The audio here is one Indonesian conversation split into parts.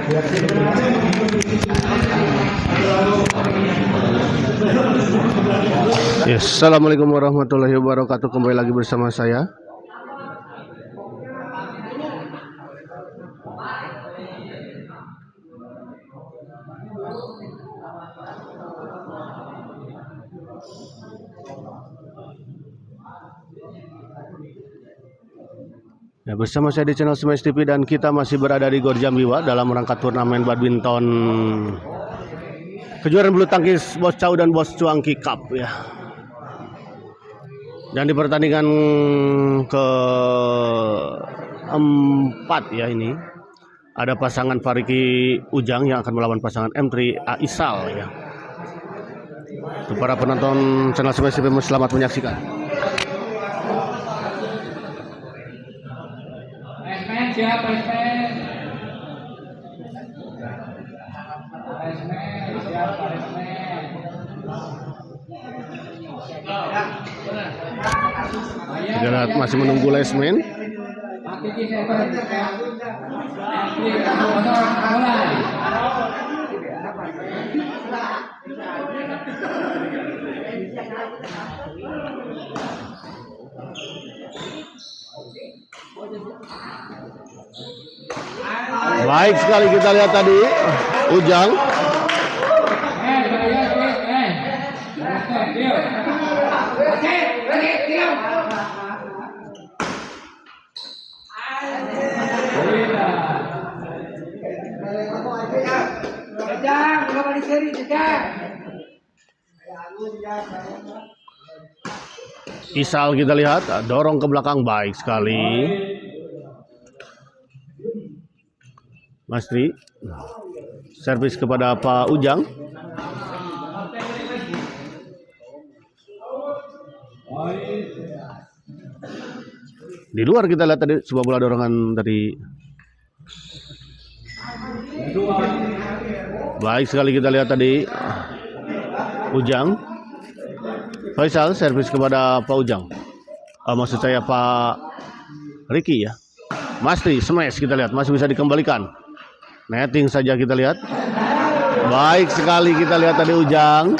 Yes, assalamualaikum warahmatullahi wabarakatuh. Kembali lagi bersama saya. Ya, bersama saya di channel Smash TV dan kita masih berada di Gor Jambiwa dalam rangka turnamen badminton kejuaraan bulu tangkis Bos Cau dan Bos Cuangki Cup ya. Dan di pertandingan keempat ya ini ada pasangan Fariki Ujang yang akan melawan pasangan M3 Aisal ya. Untuk para penonton channel Smash TV, selamat menyaksikan. Siapa Kita masih menunggu lesmen. Baik sekali kita lihat tadi Ujang. Isal kita lihat dorong ke belakang, baik sekali. Masri servis kepada Pak Ujang. Di luar kita lihat tadi sebuah bola dorongan dari baik sekali kita lihat tadi Ujang. Faisal servis kepada Pak Ujang. Maksud saya Pak Riki ya. Masri smash kita lihat masih bisa dikembalikan. Netting saja kita lihat. Baik sekali kita lihat tadi Ujang.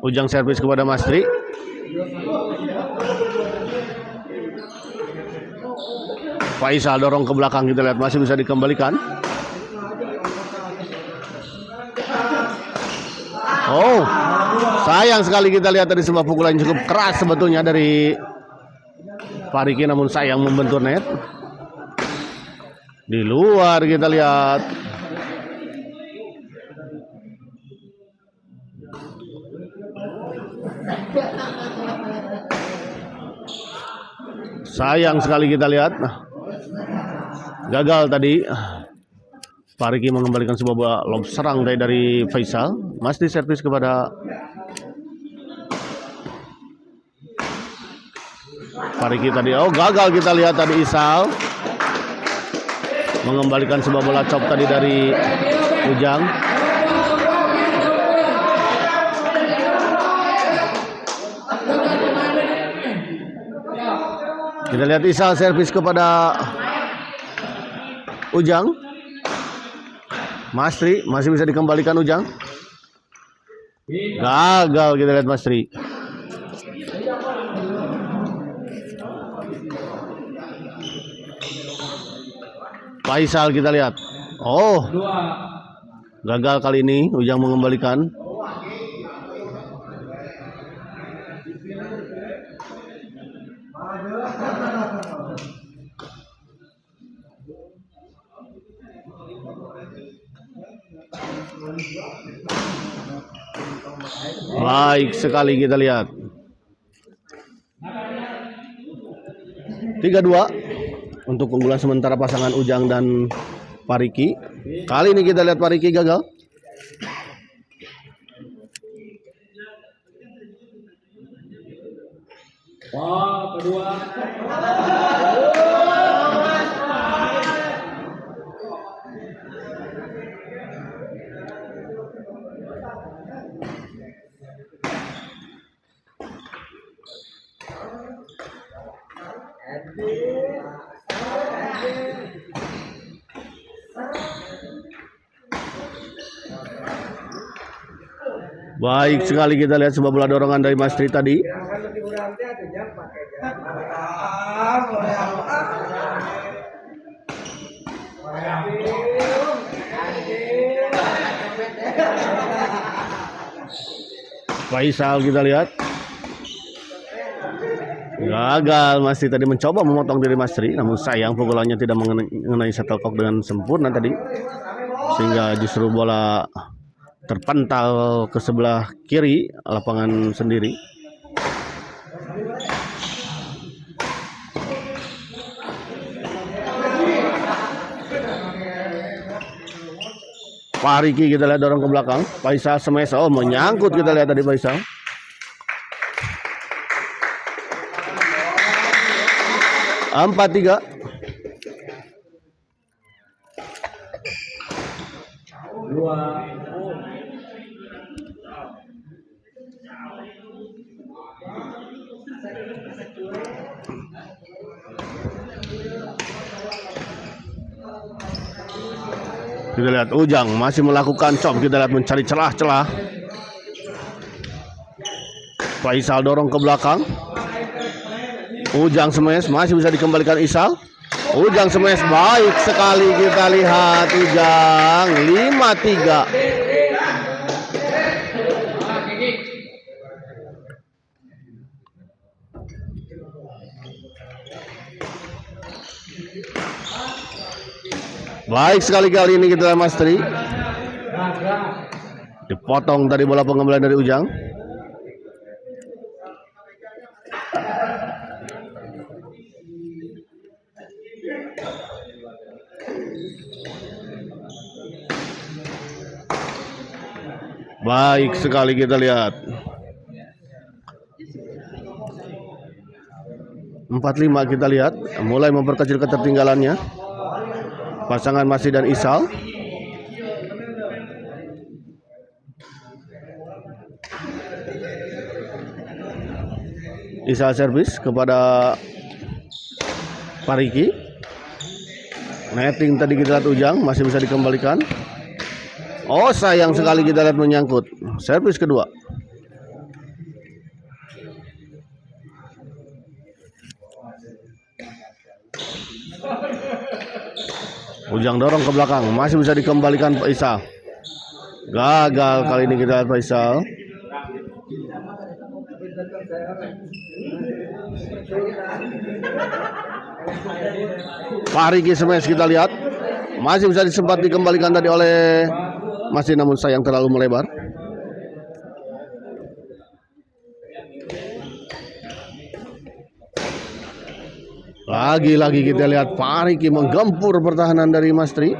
Ujang servis kepada Masri. Faisal dorong ke belakang kita lihat masih bisa dikembalikan. Oh, sayang sekali kita lihat tadi sebuah pukulan cukup keras sebetulnya dari Fariki, namun sayang membentur net. Di luar kita lihat. Sayang sekali kita lihat. Gagal tadi. Fariki mengembalikan sebuah lob serang dari Faisal. Masih servis kepada Fariki tadi. Oh, gagal kita lihat tadi Isal mengembalikan sebuah bola chop tadi dari Ujang. Kita lihat Isal servis kepada Ujang. Masri masih bisa dikembalikan Ujang. Gagal kita lihat Masri. Faisal kita lihat. Oh, gagal kali ini Ujang mengembalikan. Baik sekali kita lihat. 3-2 untuk keunggulan sementara pasangan Ujang dan Fariki. Kali ini kita lihat Fariki gagal. Kedua. Baik sekali, kita lihat sebuah bola dorongan dari Mas Tri tadi. Faisal kita lihat. Gagal, Mas Tri tadi mencoba memotong diri Mas Tri, namun sayang pukulannya tidak mengenai shuttlecock dengan sempurna tadi. Sehingga justru bola terpental ke sebelah kiri lapangan sendiri. Pak Riki kita lihat dorong ke belakang. Faisal smash, oh menyangkut, kita lihat tadi Faisal. Empat tiga. Kita lihat Ujang masih melakukan chop, kita lihat mencari celah-celah. Faisal dorong ke belakang. Ujang smash, masih bisa dikembalikan Isal. Ujang smash, baik sekali, kita lihat Ujang 5-3. Baik sekali kali ini kita lihat Mas Tri. Dipotong tadi bola pengembalian dari Ujang. Baik sekali kita lihat. 4-5 kita lihat, mulai memperkecil ketertinggalannya pasangan Masih dan Isal. Isal servis kepada Pariki. Netting tadi kita lihat Ujang masih bisa dikembalikan. Oh sayang sekali, kita lihat menyangkut. Servis kedua. Ujang dorong ke belakang, masih bisa dikembalikan Faisal. Gagal kali ini kita lihat Faisal. Pak Riki smash kita lihat. Masih bisa disempat dikembalikan tadi oleh Masih, namun sayang terlalu melebar. Lagi-lagi kita lihat Pak Riki menggempur pertahanan dari Mas Tri.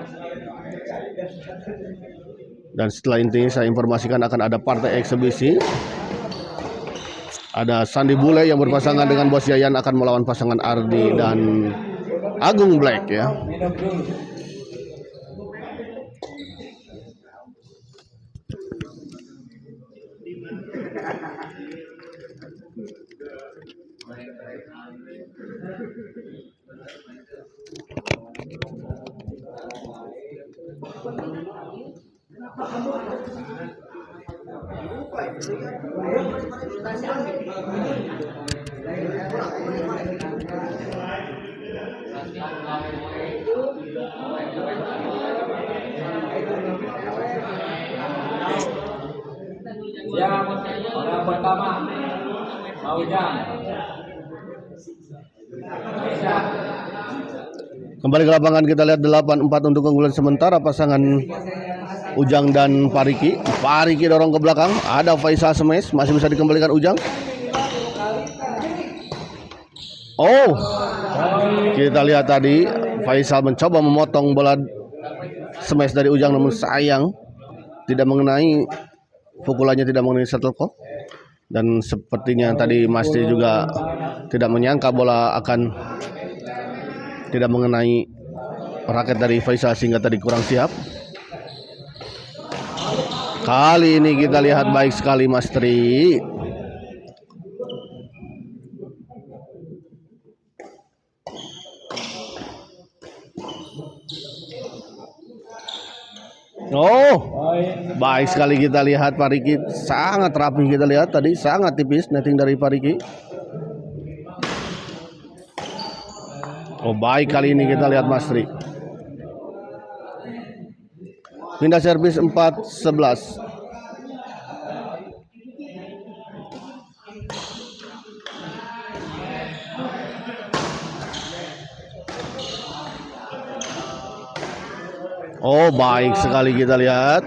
Dan setelah ini saya informasikan akan ada partai eksebisi. Ada Sandi Bule yang berpasangan dengan Bos Yayan akan melawan pasangan Ardi dan Agung Black ya. Ya, orang pertama Ujang. Kembali ke lapangan kita lihat 8-4 untuk keunggulan sementara pasangan Ujang dan Pariki. Pariki dorong ke belakang, ada Faisal smash, masih bisa dikembalikan Ujang. Oh, kita lihat tadi Faisal mencoba memotong bola smash dari Ujang, namun sayang tidak mengenai, pukulannya tidak mengenai shuttlecock. Dan sepertinya tadi Masih juga tidak menyangka bola akan tidak mengenai raket dari Faisal sehingga tadi kurang siap. Kali ini kita lihat baik sekali Mas Tri. Oh, Poin baik sekali kita lihat Pak Riki, sangat rapi kita lihat tadi, sangat tipis netting dari Pak Riki. Oh, baik kali ini kita lihat Mas Tri. Pindah servis 4-11. Oh, baik sekali kita lihat.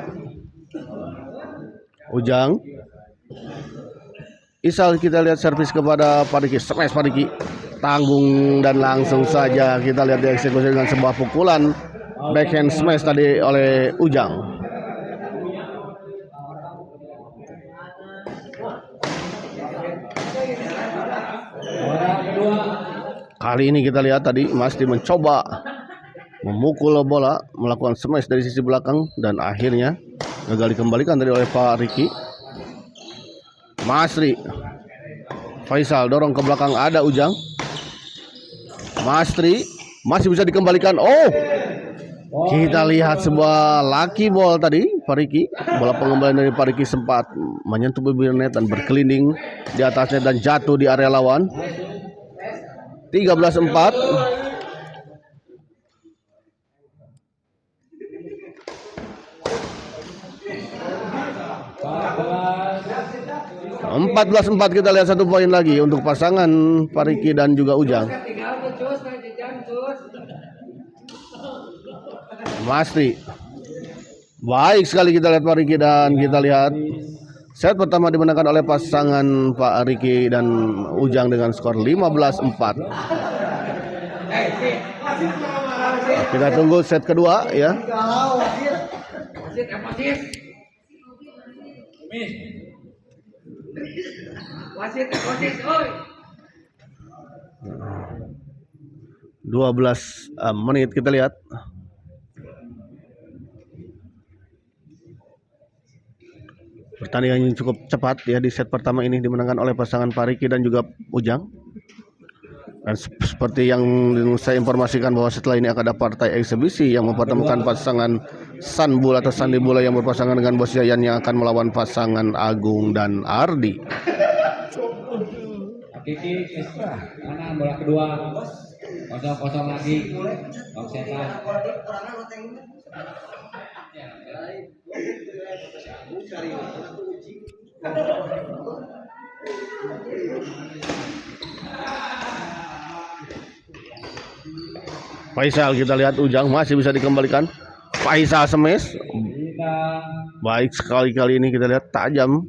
Ujang. Isal kita lihat servis kepada Pak Riki, smash Pak Riki. Tanggung dan langsung saja kita lihat dieksekusi dengan sebuah pukulan backhand smash tadi oleh Ujang. orang kedua. Kali ini kita lihat tadi Masdi mencoba memukul bola, melakukan smash dari sisi belakang dan akhirnya gagal dikembalikan tadi oleh Pak Riki. Masri Faisal dorong ke belakang, ada Ujang. Masri masih bisa dikembalikan. Oh, kita lihat sebuah lucky ball tadi Pak Riki. Bola pengembalian dari Pak Riki sempat menyentuh bibir net dan berkelinding di atasnya dan jatuh di area lawan. 13-4. 14-4 kita lihat satu poin lagi untuk pasangan Pak Riki dan juga Ujang. Masri. Baik sekali kita lihat Pak Riki dan kita lihat set pertama dimenangkan oleh pasangan Pak Riki dan Ujang dengan skor 15-4. Kita tunggu set kedua ya. Wasit, oi. 12 menit kita lihat. Pertandingan yang cukup cepat ya di set pertama ini dimenangkan oleh pasangan Pak Riki dan juga Ujang. Dan seperti yang saya informasikan bahwa setelah ini akan ada partai eksibisi yang mempertemukan pasangan Sanbul atau Sandi Bola yang berpasangan dengan Bos Yayan yang akan melawan pasangan Agung dan Ardi. Kiki Isra, mana bola kedua? 0-0 lagi. Bang Setan. Faisal kita lihat Ujang masih bisa dikembalikan. Faisal smash. Baik sekali kali ini kita lihat tajam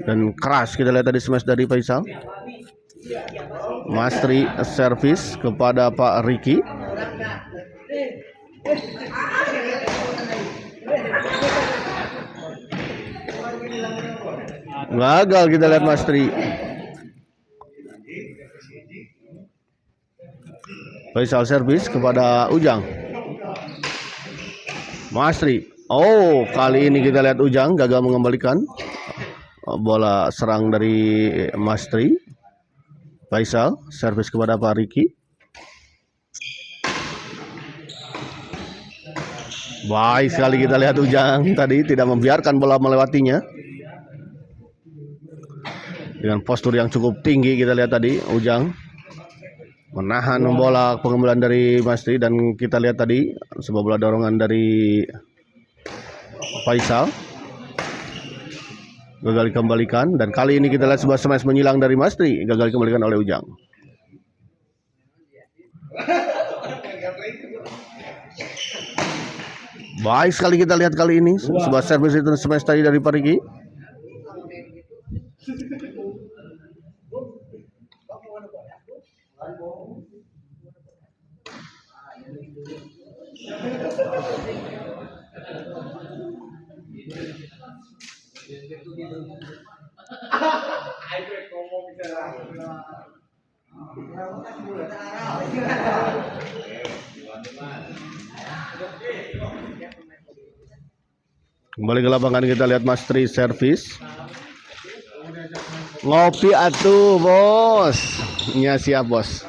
dan keras kita lihat tadi smash dari Faisal. Masri servis kepada Pak Riki. Gagal kita lihat Masri. Faisal servis kepada Ujang. Masri. Oh, kali ini kita lihat Ujang gagal mengembalikan bola serang dari Masri. Faisal servis kepada Pak Riki. Baik sekali kita lihat Ujang tadi tidak membiarkan bola melewatinya. Dengan postur yang cukup tinggi kita lihat tadi Ujang menahan bola pengembalian dari Masri dan kita lihat tadi sebuah bola dorongan dari Faisal gagal dikembalikan dan kali ini kita lihat sebuah smash menyilang dari Masri gagal dikembalikan oleh Ujang. Baik sekali kita lihat kali ini sebuah servis itu smash tadi dari Pak Riki. Kembali ke lapangan kita lihat Masri servis. Ngopi atuh bos. Nya siap bos.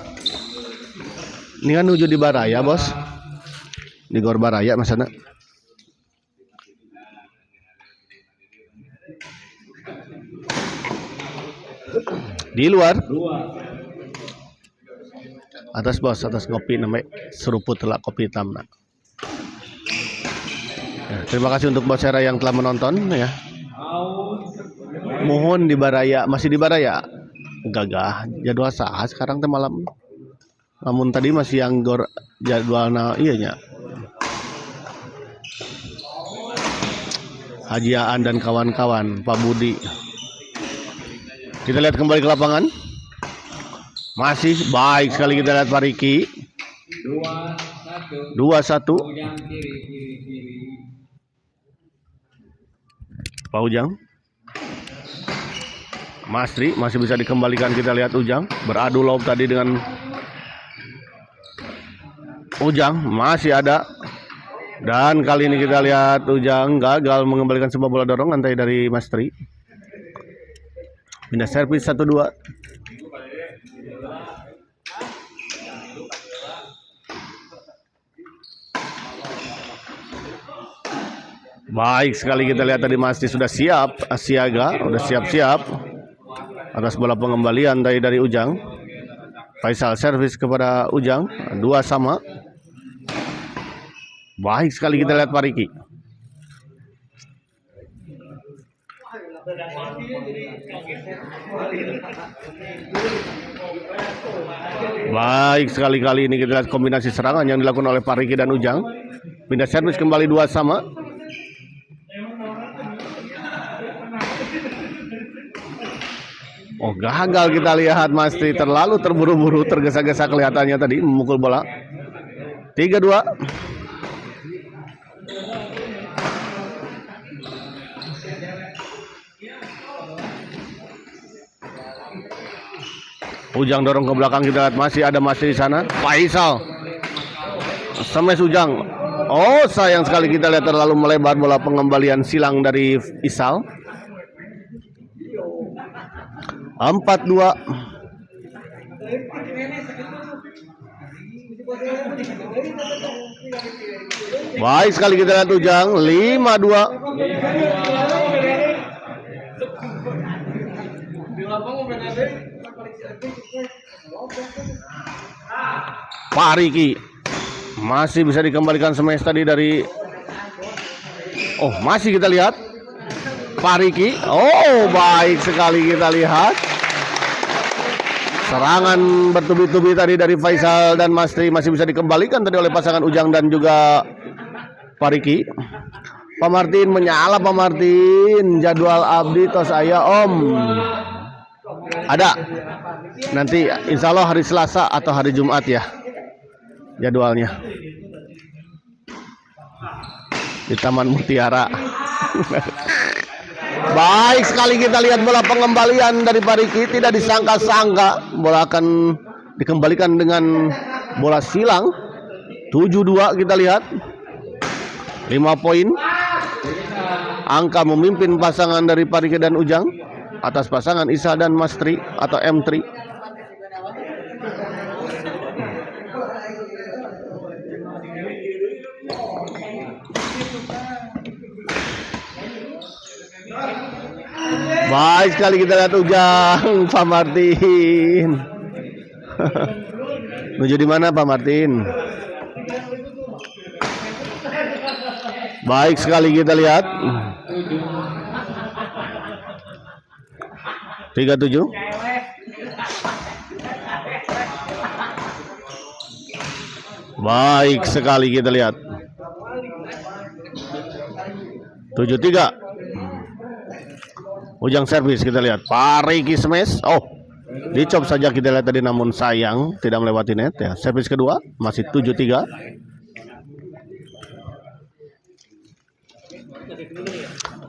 Ini kan nuju di Baraya bos. Di Gor Baraya masana. Di luar. Dua. Atas bos, atas kopi namanya seruput telak kopi hitam. Nah. Ya, terima kasih untuk bos Hera yang telah menonton ya. Mohon di Baraya, masih di Baraya. Gagah jadwal sah sekarang teh malam. Namun tadi masih yang jadwalnya iya nya. Haji Aan dan kawan-kawan, Pak Budi. Kita lihat kembali ke lapangan. Masih baik sekali kita lihat Pak Riki. 2-1. Pak Ujang. Masri masih bisa dikembalikan, kita lihat Ujang. Beradu lob tadi dengan Ujang, masih ada. Dan kali ini kita lihat Ujang gagal mengembalikan sebuah bola dorongan tadi dari Masri. Pindah servis 1-2. Baik sekali kita lihat tadi Masri sudah siap, siaga, sudah siap-siap atas bola pengembalian dari Ujang. Faisal servis kepada Ujang, 2-2. Baik sekali kita lihat Pak Riki. Baik sekali kali ini kita lihat kombinasi serangan yang dilakukan oleh Pak Riki dan Ujang. Pindah servis kembali 2-2. Oh, gagal kita lihat Masri, terlalu terburu-buru, tergesa-gesa kelihatannya tadi memukul bola. 3-2. Ujang dorong ke belakang, kita lihat masih ada Masri di sana. Faisal. Semes Ujang. Oh, sayang sekali kita lihat terlalu melebar bola pengembalian silang dari Isal. 4-2. Baik sekali kita lihat Ujang. 5-2. Pak Riki masih bisa dikembalikan smash tadi dari. Oh, masih kita lihat Pak Riki. Oh, baik sekali kita lihat serangan bertubi-tubi tadi dari Faisal dan Masri, masih bisa dikembalikan tadi oleh pasangan Ujang dan juga Pak Riki. Pak Martin menyala, Pak Martin. Jadwal abdi tos aya Om. Ada. Nanti insya Allah hari Selasa atau hari Jumat ya jadwalnya. Di Taman Mutiara. Baik sekali kita lihat bola pengembalian dari Pak Riki. Tidak disangka-sangka bola akan dikembalikan dengan bola silang. 7-2 kita lihat. 5 poin. Angka memimpin pasangan dari Pak Riki dan Ujang atas pasangan Isa dan Masri atau M3. Baik sekali kita lihat Ujang, Pak Martin. Menuju di mana Pak Martin? Baik sekali kita lihat. 37. Baik sekali kita lihat. 7-3. Ujang servis kita lihat. Pak Riki smash. Oh, dicop saja kita lihat tadi, namun sayang tidak melewati net ya. Servis kedua masih 7-3.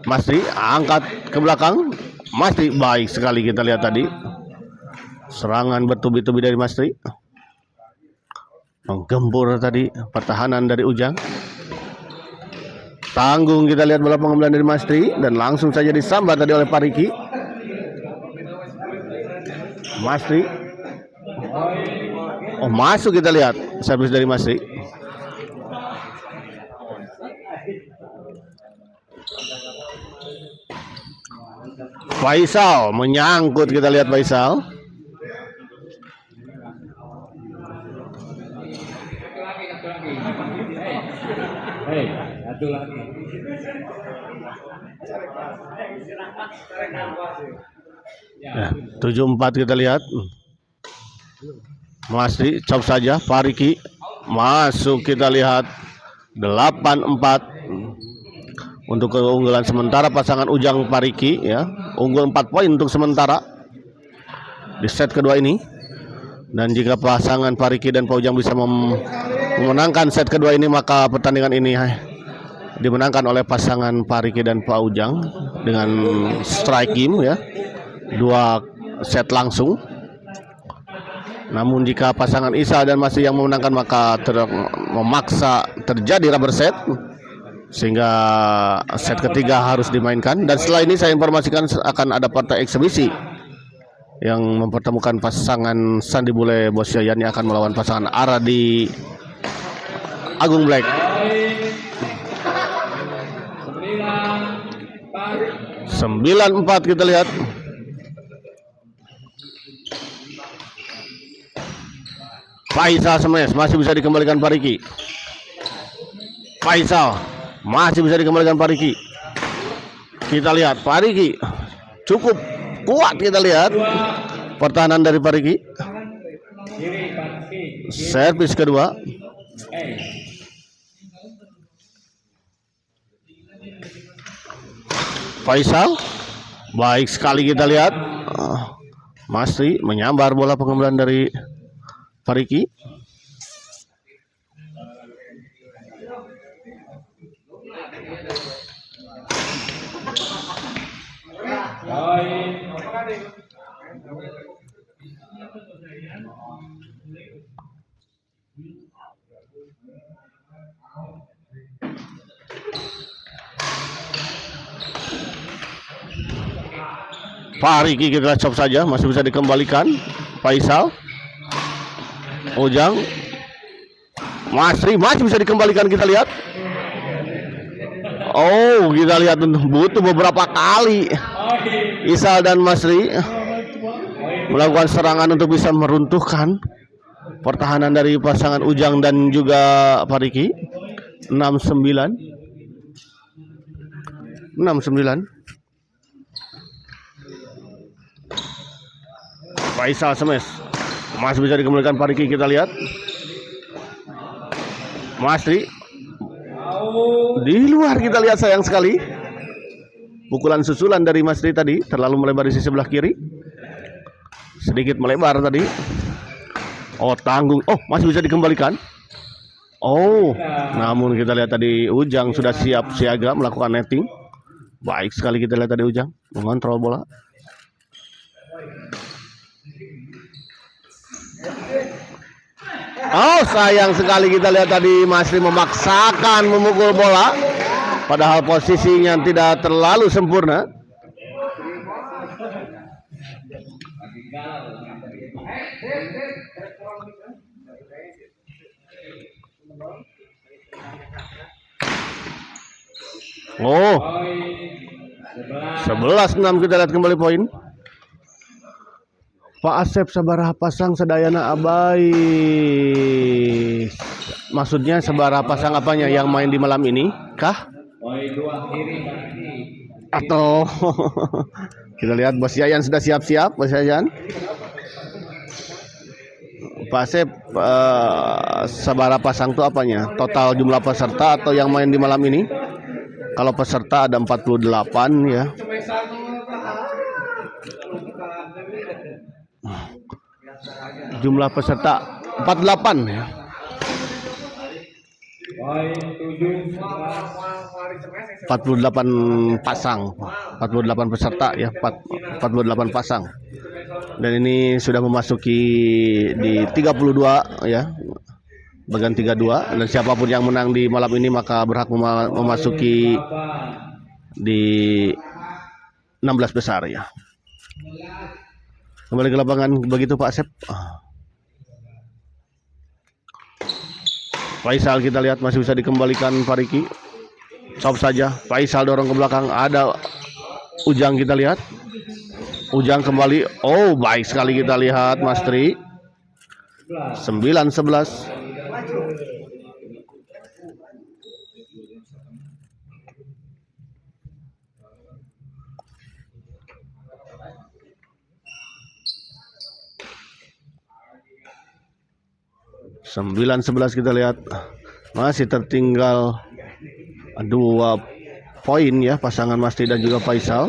Masri angkat ke belakang. Masri baik sekali kita lihat tadi. Serangan bertubi-tubi dari Masri. Menggempur tadi pertahanan dari Ujang. Tanggung kita lihat bola pengembalian dari Masri dan langsung saja disambar tadi oleh Pak Riki. Masri. Oh, masuk kita lihat servis dari Masri. Faisal menyangkut kita lihat Faisal. Satu lagi. Ya, 7-4 kita lihat. Masih chop saja Pak Riki. Masuk kita lihat 8-4 untuk keunggulan sementara pasangan Ujang Pak Riki ya. Unggul 4 poin untuk sementara di set kedua ini. Dan jika pasangan Pak Riki dan Pak Ujang bisa memenangkan set kedua ini, maka pertandingan ini dimenangkan oleh pasangan Pak Riki dan Pak Ujang dengan strike game ya. 2 set langsung. Namun jika pasangan Isa dan Masri yang memenangkan, maka memaksa terjadi rubber set sehingga set ketiga harus dimainkan. Dan setelah ini saya informasikan akan ada partai eksebisi yang mempertemukan pasangan Sandi Bule Bos Yayan yang akan melawan pasangan Aradi Agung Black. 9-4 kita lihat. Faisal smash masih bisa dikembalikan Pak Riki. Faisal masih bisa dikembalikan Pak Riki. Kita lihat Pak Riki cukup kuat, kita lihat pertahanan dari Pak Riki. Servis kedua. Faisal baik sekali, kita lihat Masri menyambar bola pengembangan dari Pak Riki. Pak Riki kita chop saja, masih bisa dikembalikan. Faisal, Ujang, Masri masih bisa dikembalikan, kita lihat. Oh, kita lihat butuh beberapa kali Isal dan Masri melakukan serangan untuk bisa meruntuhkan pertahanan dari pasangan Ujang dan juga Pak Riki. 6-9. Faisal smash masih bisa dikembalikan Pak Riki, kita lihat. Masri di luar, kita lihat, sayang sekali. Pukulan susulan dari Masri tadi terlalu melebar di sisi sebelah kiri. Sedikit melebar tadi. Oh, tanggung. Oh, masih bisa dikembalikan. Oh, namun kita lihat tadi Ujang sudah siap siaga melakukan netting. Baik sekali kita lihat tadi Ujang mengontrol bola. Oh, sayang sekali kita lihat tadi Masri memaksakan memukul bola, padahal posisinya tidak terlalu sempurna. Oh, 11-6 kita lihat kembali poin. Pak Asep sabaraha pasang sedayana abai. Maksudnya sabaraha pasang apanya, yang main di malam ini kah? Atau kita lihat Bos Yayan sudah siap-siap. Bos Yayan, Pak Asep, sabaraha pasang itu apanya? Total jumlah peserta atau yang main di malam ini? Kalau peserta ada 48 ya. Jumlah peserta 48 ya. 48 pasang, 48 peserta ya, 48 pasang. Dan ini sudah memasuki di 32 ya. Bagian 32, dan siapapun yang menang di malam ini maka berhak memasuki di 16 besar ya. Kembali ke lapangan, begitu Pak Asep. Faisal kita lihat masih bisa dikembalikan Pak Riki. Chop saja, Faisal dorong ke belakang, ada Ujang, kita lihat. Ujang kembali. Oh, baik sekali kita lihat Mas Tri. 9-11. 9-11 kita lihat. Masih tertinggal 2 poin ya pasangan Masti dan juga Faisal.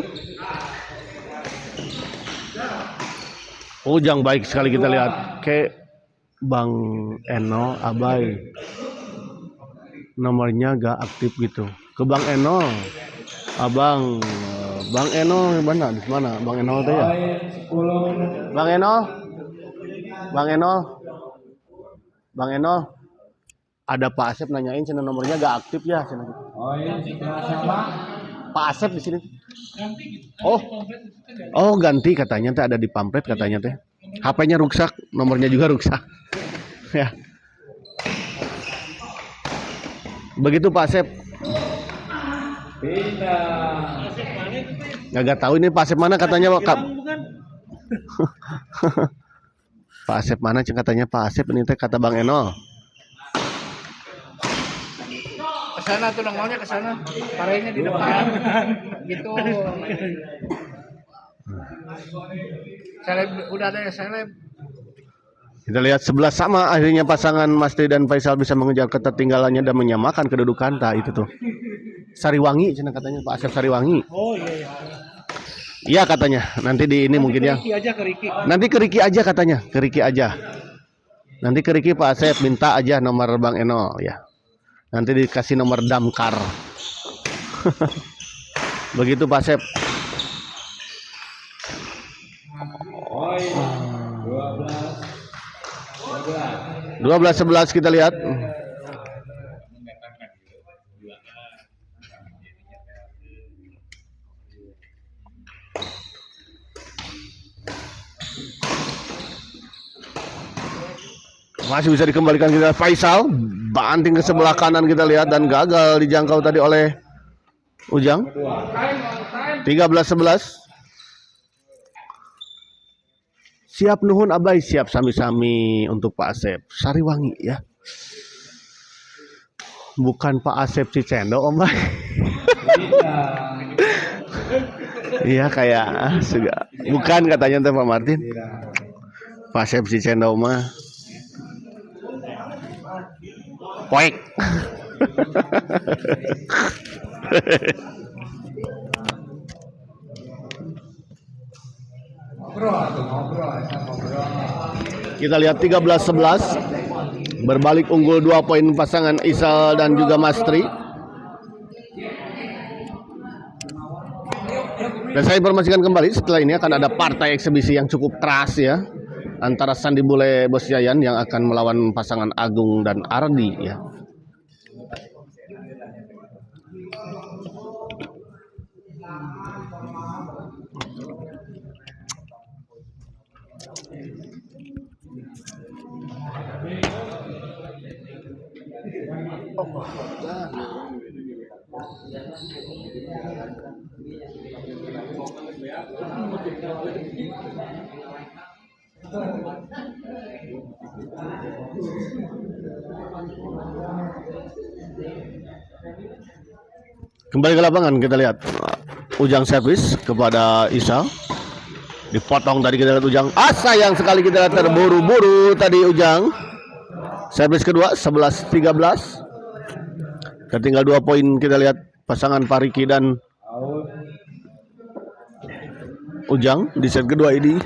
Ujang baik sekali kita lihat ke Bang Eno Abai. Nomornya gak aktif gitu. Ke Bang Eno. Abang Bang Eno mana? Di mana? Bang Eno teh ya? Bang Eno. Bang Eno. Bang Eno. Ada Pak Asep nanyain channel nomornya gak aktif ya channel. Oh iya, siapa? Pak Asep di sini. Oh ganti katanya teh, ada di pamflet katanya teh. HP-nya rusak, nomornya juga rusak. Ya. Begitu Pak Asep. Pindah. Nggak tahu ini Pak Asep mana katanya Pak. Pak Asep mana katanya Pak Asep ini teh kata Bang Eno. Kesana tuh nongolnya kesana, parenya di depan, gitu. Seleb udah ada ya seleb. Kita lihat 11 sama, akhirnya pasangan Masti dan Faisal bisa mengejar ketertinggalannya dan menyamakan kedudukan. Itu tuh Sariwangi cina katanya Pak Asep Sariwangi. Oh iya. Iya katanya nanti di ini nanti mungkin ya. Aja ke Riki. Nanti ke Riki aja katanya, ke Riki aja. Nanti ke Riki Pak Asep minta aja nomor Bang Eno ya. Nanti dikasih nomor damkar. Begitu Pak Asep. Oh iya. 12-11 kita lihat. Masih bisa dikembalikan kita Faisal, banting ke sebelah kanan kita lihat dan gagal dijangkau tadi oleh Ujang. 13-11. Siap nuhun Abai, siap sami-sami untuk Pak Asep Sariwangi ya. Bukan Pak Asep Cicendo Om Bay. Iya kayak juga. Bukan katanya Pak Martin. Pak Asep Cicendo mah poek. Kita lihat 13-11. Berbalik unggul 2 poin pasangan Isal dan juga Mastri. Dan saya informasikan kembali setelah ini akan ada partai eksebisi yang cukup keras ya. Antara Sandi Bule Bos Yayan yang akan melawan pasangan Agung dan Ardi ya. Kembali ke lapangan kita lihat Ujang servis kepada Isal. Dipotong tadi kita lihat Ujang. Sayang sekali kita lihat terburu-buru tadi Ujang. Servis kedua 11-13. Ketinggal 2 poin kita lihat pasangan Pariki dan Ujang di set kedua ini.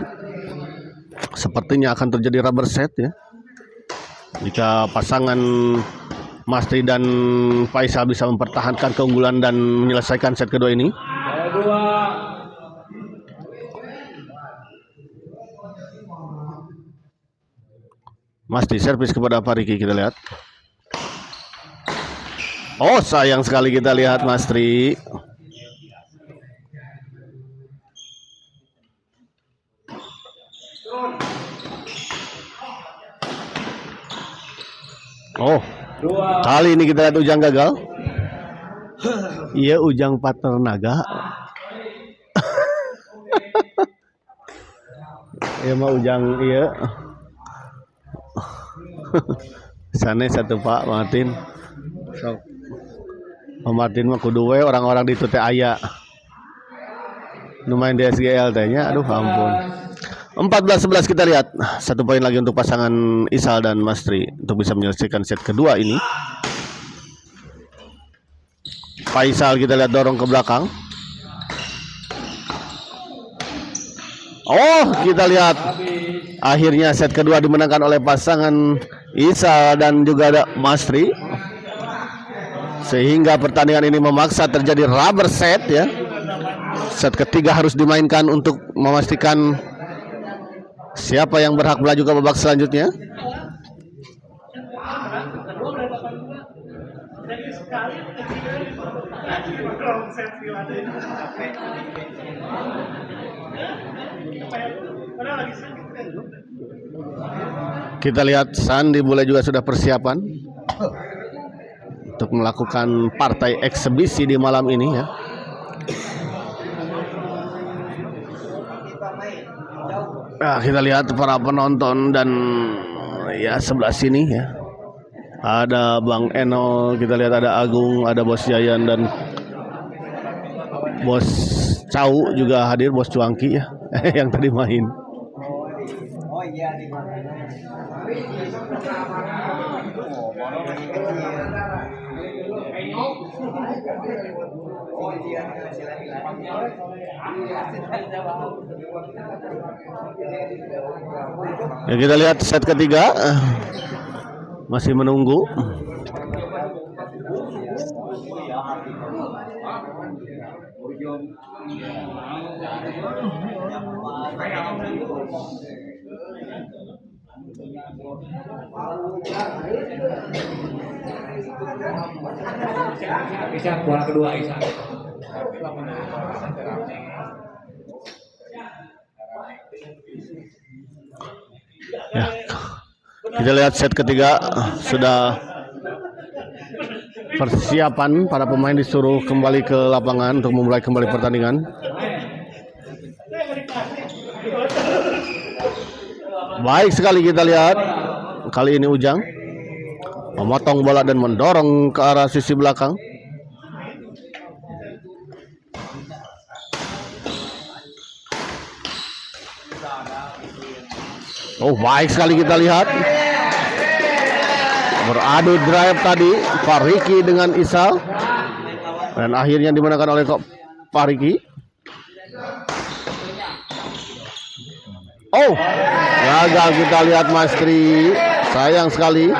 Sepertinya akan terjadi rubber set ya. Jika pasangan Mastri dan Faisal bisa mempertahankan keunggulan dan menyelesaikan set kedua ini. Mastri servis kepada Pariki kita lihat. Sayang sekali kita lihat Mastri. Kali ini kita lihat Ujang gagal. Iya Ujang partner naga. Iya mah Ujang iya. Sana satu Pak Martin. Sok. Pak Martin mah kudu we orang-orang di tute aya. Nu main di SGL teh nya aduh ampun. 14-11 kita lihat. 1 poin lagi untuk pasangan Isal dan Mastri untuk bisa menyelesaikan set kedua ini. Faisal kita lihat dorong ke belakang. Oh, kita lihat akhirnya set kedua dimenangkan oleh pasangan Isal dan juga ada Mastri. Sehingga pertandingan ini memaksa terjadi rubber set ya. Set ketiga harus dimainkan untuk memastikan siapa yang berhak melaju ke babak selanjutnya. Kita lihat Sandi Bule juga sudah persiapan untuk melakukan partai eksebisi di malam ini ya. Nah, kita lihat para penonton dan ya sebelah sini ya. Ada Bang Eno, kita lihat ada Agung, ada Bos Yayan dan Bos Cau juga hadir, Bos Cuangki ya yang tadi main. Ya, kita lihat set ketiga masih menunggu. Bisa bola kedua Isa. Ya. Kita lihat set ketiga sudah persiapan, para pemain disuruh kembali ke lapangan untuk memulai kembali pertandingan. Baik sekali kita lihat. Kali ini Ujang memotong bola dan mendorong ke arah sisi belakang. Oh, baik sekali kita lihat. Beradu drive tadi Pak Riki dengan Isal. Dan akhirnya dimenangkan oleh Pak Riki. Oh, gagal kita lihat Mastri. Sayang sekali.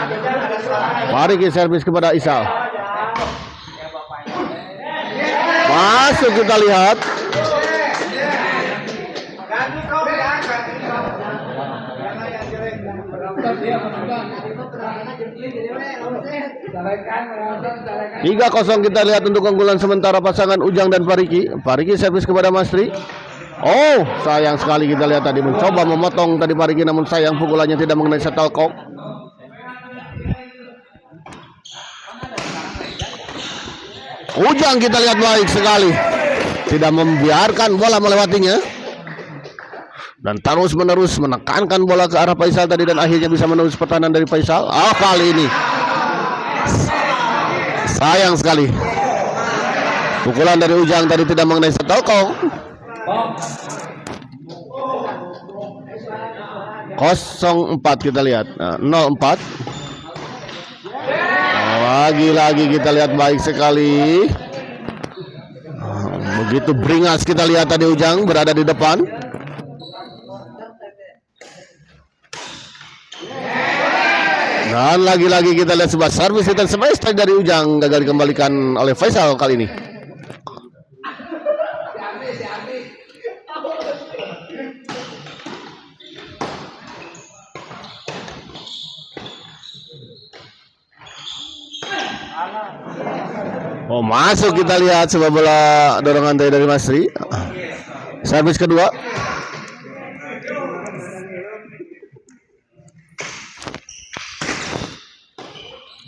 Pak Riki servis kepada Isal. Masuk kita lihat. Tiga 0 kita lihat untuk keunggulan sementara pasangan Ujang dan Pariki. Pariki servis kepada Mastri. Oh, sayang sekali kita lihat tadi mencoba memotong tadi Pariki, namun sayang pukulannya tidak mengenai shuttlecock. Ujang kita lihat baik sekali, tidak membiarkan bola melewatinya dan terus menerus menekankan bola ke arah Faisal tadi, dan akhirnya bisa menembus pertahanan dari Faisal. Kali ini sayang sekali pukulan dari Ujang tadi tidak mengenai shuttlecock. 0-4 kita lihat. 0-4. Lagi-lagi kita lihat baik sekali. Begitu beringas kita lihat tadi Ujang berada di depan. Dan lagi-lagi kita lihat sebuah servis dan smash dari Ujang gagal dikembalikan oleh Faisal kali ini. Oh, masuk kita lihat sebuah bola dorongan dari Mastri. Servis kedua.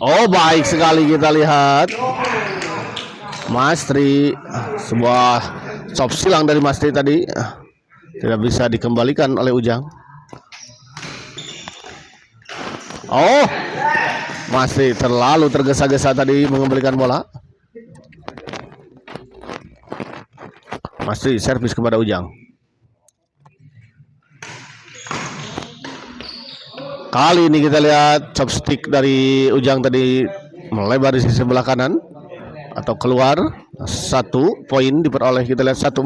Oh, baik sekali kita lihat Mastri, sebuah chop silang dari Mastri tadi tidak bisa dikembalikan oleh Ujang. Oh, Mastri terlalu tergesa-gesa tadi mengembalikan bola. Mastri servis kepada Ujang. Kali ini kita lihat chopstick dari Ujang tadi melebar di sisi sebelah kanan atau keluar. 1 poin diperoleh, kita lihat 1-4.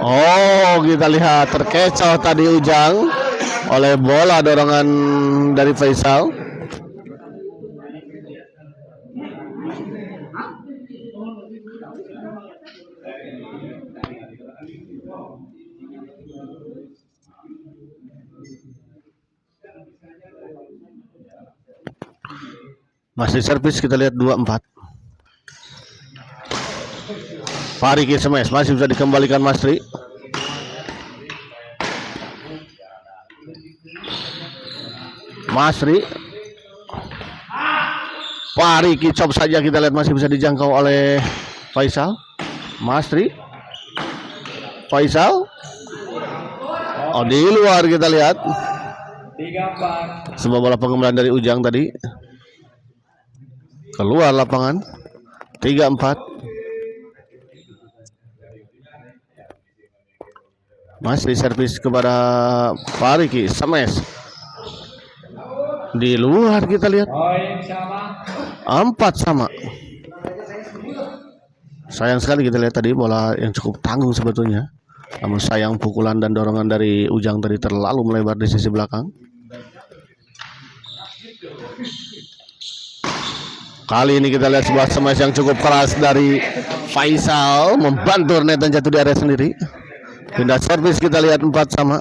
Oh, kita lihat terkecoh tadi Ujang oleh bola dorongan dari Faisal. Masih servis, kita lihat 2-4. Fariki smash masih bisa dikembalikan Masri. Masri. Fariki chop saja, kita lihat masih bisa dijangkau oleh Faisal. Masri. Faisal. Oh, di luar kita lihat. 3-4. Sebuah bola pengembangan dari Ujang tadi. Keluar lapangan. 3-4. Masih servis kepada Fariki smash. Di luar kita lihat. Poin sama. 4 sama. Sayang sekali kita lihat tadi bola yang cukup tanggung sebetulnya. Namun sayang pukulan dan dorongan dari Ujang tadi terlalu melebar di sisi belakang. Kali ini kita lihat sebuah smash yang cukup keras dari Faisal, membantu net dan jatuh di area sendiri. Pindah servis, kita lihat 4 sama.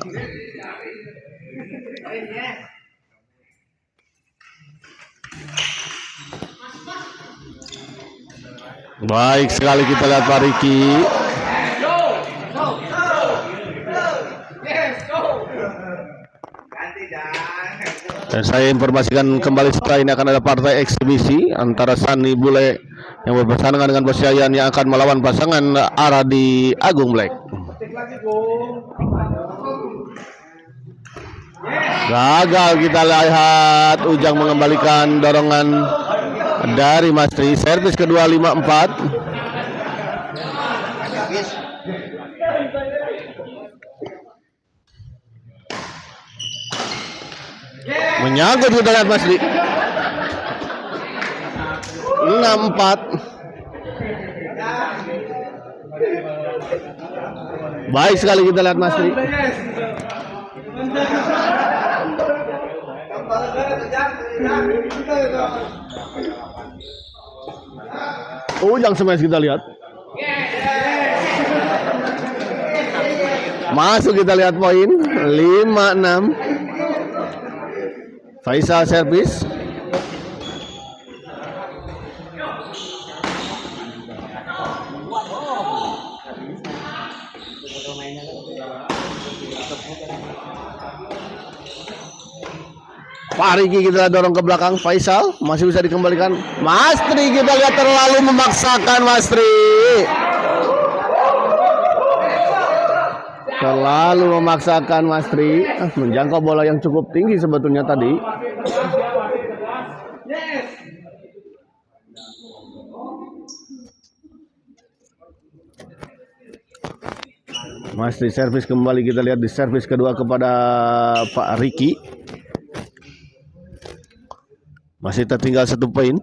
Baik sekali kita lihat Fariki. Dan saya informasikan kembali setelah ini akan ada partai eksibisi antara Sani Bule yang berpasangan dengan Bos Yayan yang akan melawan pasangan Aradi Agung Black. Gagal, kita lihat Ujang mengembalikan dorongan dari Masri. Servis kedua 5-4. Menyangkut, kita lihat Masri. 6-4. Baik sekali kita lihat Masri. Ujang smash kita lihat. Masuk, kita lihat poin 5-6. Faisal servis. Fariki kita dorong ke belakang. Faisal masih bisa dikembalikan. Masri kita lihat terlalu memaksakan Masri. Terlalu memaksakan Masri, menjangkau bola yang cukup tinggi sebetulnya tadi. Masri servis kembali, kita lihat di servis kedua kepada Pak Riki. Masih tertinggal 1 poin.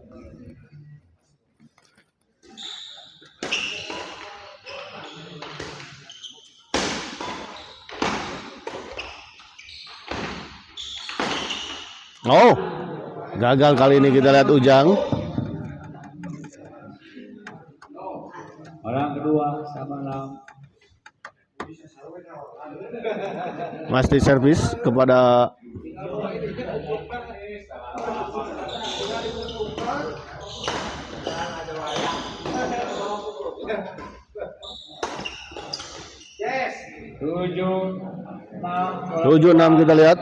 Oh, gagal kali ini, kita lihat Ujang. Orang kedua sama 6. Masih servis kepada tujuh enam, kita lihat.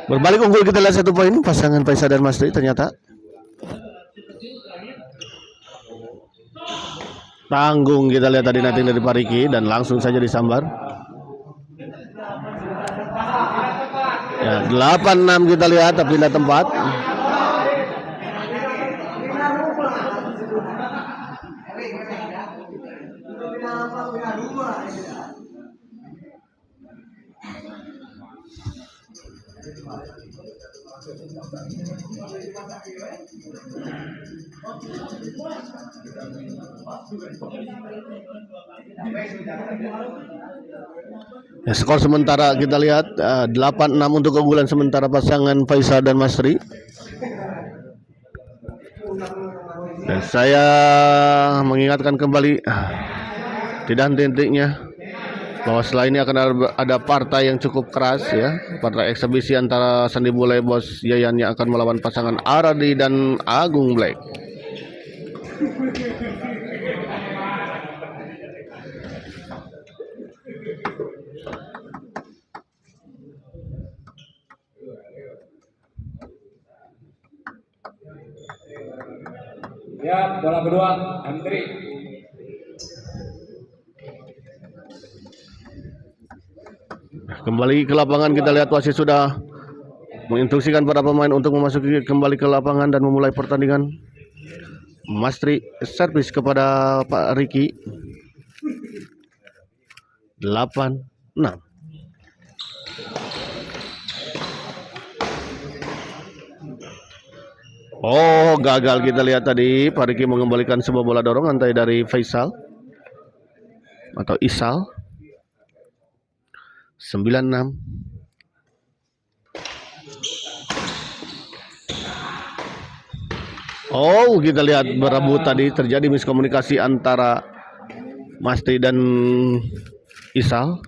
Berbalik unggul, kita lihat 1 poin pasangan Faisal dan Masri ternyata. Tanggung, kita lihat tadi netting dari Fariki dan langsung saja disambar. Ya, 8-6 kita lihat, tapi pindah tempat. Ya, skor sementara kita lihat 8-6 untuk keunggulan sementara pasangan Faisal dan Masri. Dan saya mengingatkan kembali tidak henti-hentinya bahwa setelah ini akan ada partai yang cukup keras ya, partai eksebisi antara Sandi Bule Bos Yayan yang akan melawan pasangan Aradi dan Agung Black. Ya, bola kedua, M3. Kembali ke lapangan, kita lihat wasit sudah menginstruksikan para pemain untuk memasuki kembali ke lapangan dan memulai pertandingan. Masri servis kepada Pak Riki. 8-6. Oh, gagal kita lihat tadi. Pak Riki mengembalikan sebuah bola dorongan tadi dari Faisal atau Isal. 9-6. Oh, kita lihat berebut tadi, terjadi miskomunikasi antara Masri dan Isal.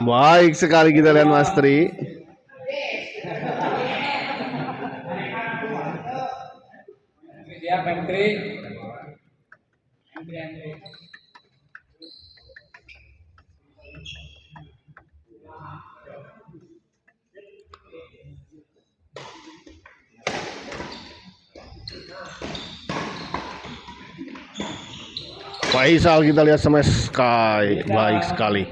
Baik sekali kita lihat Masri. Siap M3. Faisal kita lihat smash sky, baik sekali.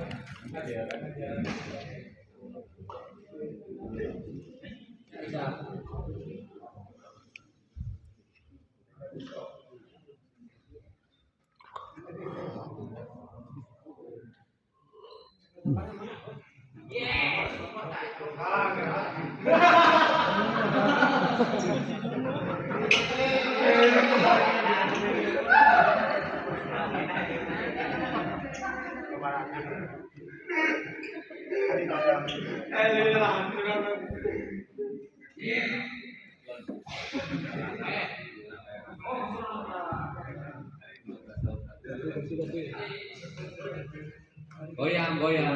Goyang.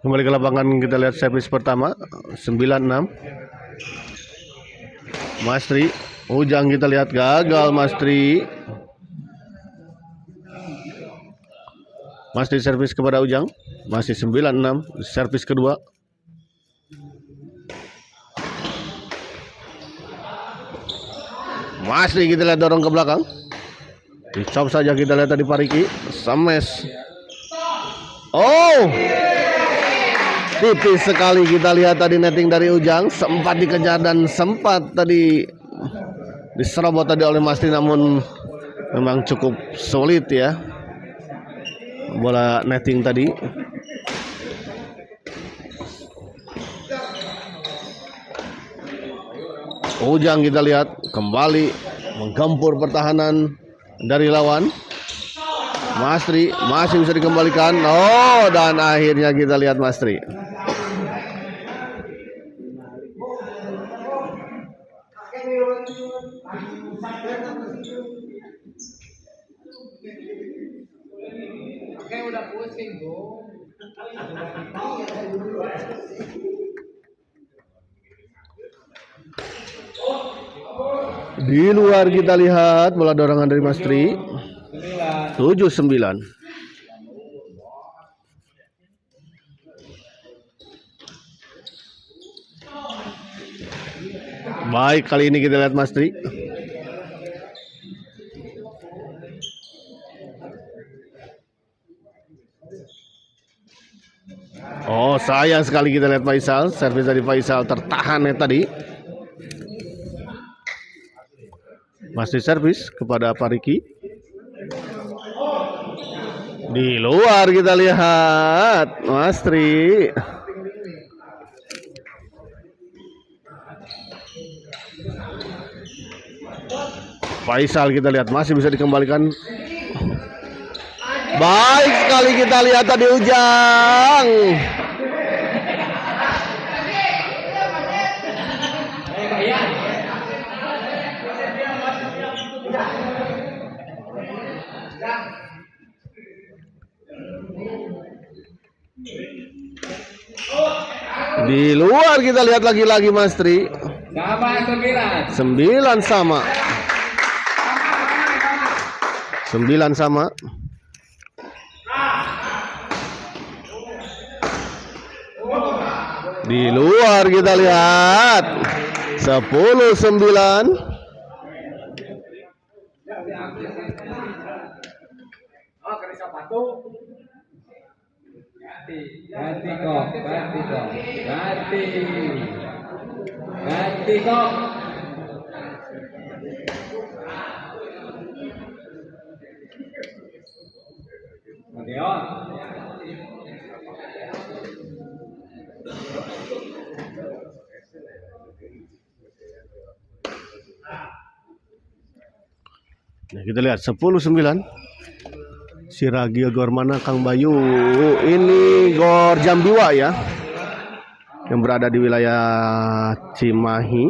Kembali ke lapangan, kita lihat servis pertama 9-6. Masri Ujang kita lihat gagal Masri. Masri servis kepada Ujang. Masih 9-6, servis kedua. Masri kita lihat dorong ke belakang. Dicop saja kita lihat tadi Pariki. Smash. Oh, tipis sekali kita lihat tadi netting dari Ujang. Sempat dikejar dan sempat tadi diserobot tadi oleh Masri, namun memang cukup sulit ya bola netting tadi. Ujang kita lihat kembali menggempur pertahanan dari lawan. Masri masih bisa dikembalikan. Oh, dan akhirnya kita lihat Masri. Udah pusing tuh. Di luar kita lihat bola dorongan dari Masri. 7-9. Baik, kali ini kita lihat Mas Tri. Oh, sayang sekali kita lihat Faisal. Servis dari Faisal tertahan ya tadi. Masih servis kepada Pak Riki. Di luar kita lihat Mas Tri. Faisal kita lihat masih bisa dikembalikan. Baik sekali kita lihat tadi Ujang. Di luar kita lihat lagi-lagi Mas Tri. Sama 9. 9 sama. 9 sama. Di luar kita lihat 10-9. Ganti kok. Ganti kok. Madeon. Nah, kita lihat 10-9. Si Ragil gor mana Kang Bayu? Ini gor Jambiwa ya. Yang berada di wilayah Cimahi.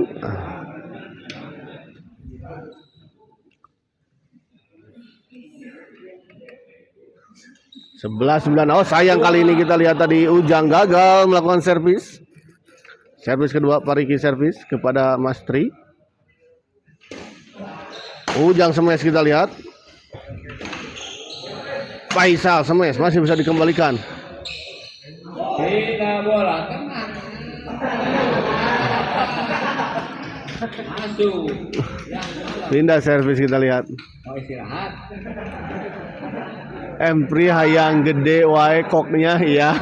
11-9. Oh, sayang kali ini kita lihat tadi Ujang gagal melakukan servis. Servis kedua Pak Riki servis kepada Mas Tri. Ujang smash kita lihat. Faisal smash masih bisa dikembalikan. Kita bola tengah. Masuk. Pindah servis kita lihat. Mau istirahat. Empri hayang gede wae koknya ya.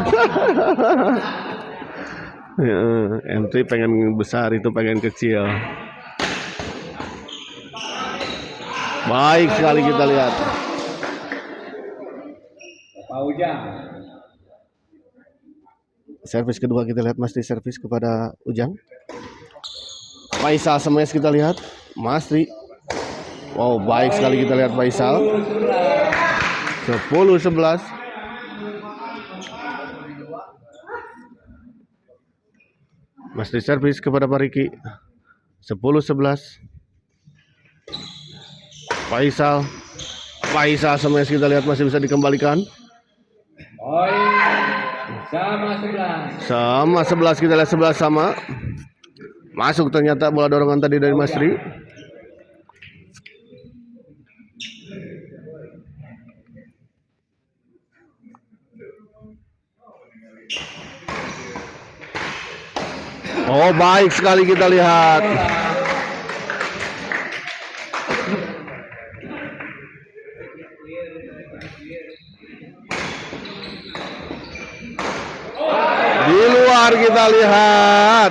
Empri pengen besar itu pengen kecil. Baik sekali kita lihat. Pak Ujang. Servis kedua kita lihat Mas Tri servis kepada Ujang. Faisal smash kita lihat Mas Tri. Wow, baik sekali kita lihat Faisal. 10-11. Mas Tri servis kepada Pak Riki. 10-11. Faisal smash kita lihat masih bisa dikembalikan. Sama 11. Sama 11 kita lihat 11 sama. Masuk ternyata bola dorongan tadi dari Mas Tri. Oh, baik sekali kita lihat. Di luar kita lihat.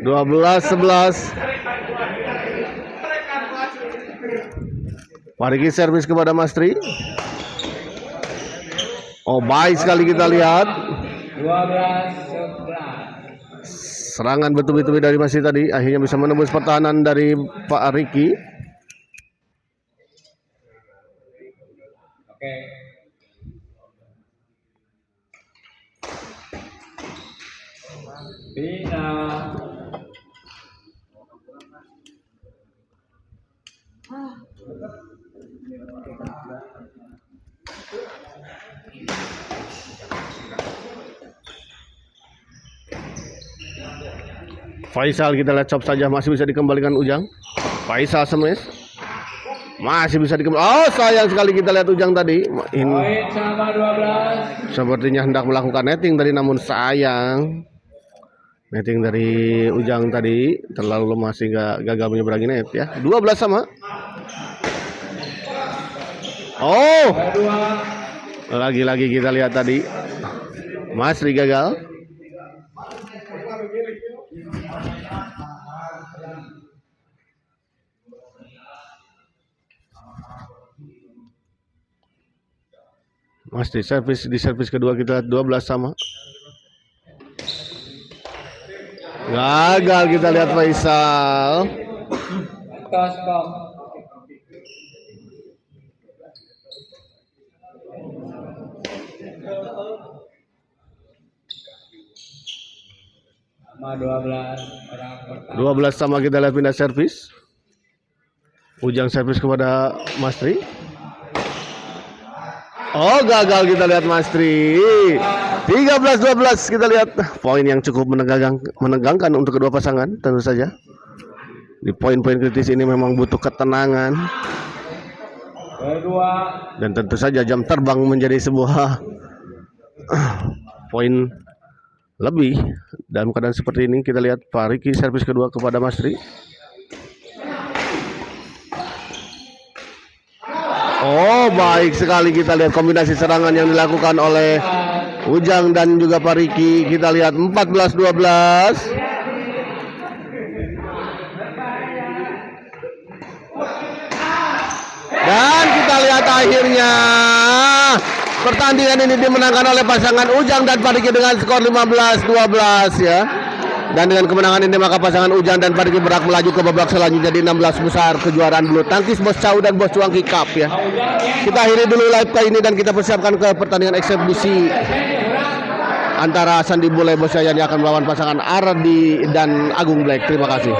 12-11. Pak Riki servis kepada Mas Tri. Oh, baik sekali kita lihat. 12-11. Serangan betul-betul dari Mas Tri tadi akhirnya bisa menembus pertahanan dari Pak Riki. Oke. Bina. Faisal kita lihat chop saja masih bisa dikembalikan Ujang. Faisal smash masih bisa dikembalikan. Oh, sayang sekali kita lihat Ujang tadi. Ini Poin sama 12. sepertinya hendak melakukan netting tadi namun sayang. Netting dari Ujang tadi terlalu lemah sehingga gagal menyeberangi net ya. 12 sama. Oh, lagi-lagi kita lihat tadi Masri gagal. Masri di servis kedua kita 12 sama. Gagal kita lihat Faisal. Tos kok. Sama 12 orang pertama. 12 sama kita lihat pindah servis. Ujang servis kepada Masri. Oh, gagal kita lihat Masri. 13-12 kita lihat poin yang cukup menegangkan untuk kedua pasangan tentu saja. Di poin-poin kritis ini memang butuh ketenangan. Kedua. Dan tentu saja jam terbang menjadi sebuah poin lebih. Dalam keadaan seperti ini kita lihat Pak Riki servis kedua kepada Masri. Oh, baik sekali kita lihat kombinasi serangan yang dilakukan oleh Ujang dan juga Pak Riki. Kita lihat 14-12. Dan kita lihat akhirnya pertandingan ini dimenangkan oleh pasangan Ujang dan Pak Riki dengan skor 15-12 ya. Dan dengan kemenangan ini maka pasangan Ujang dan Pak Riki berhak melaju ke babak selanjutnya di 16 besar kejuaraan bulu tangkis Bos Cau dan Bos Cuangki Cup ya. Kita akhiri dulu live kali ini dan kita persiapkan ke pertandingan eksebisi antara Sandi Bule Bos Yayan yang akan melawan pasangan Ardi dan Agung Black. Terima kasih.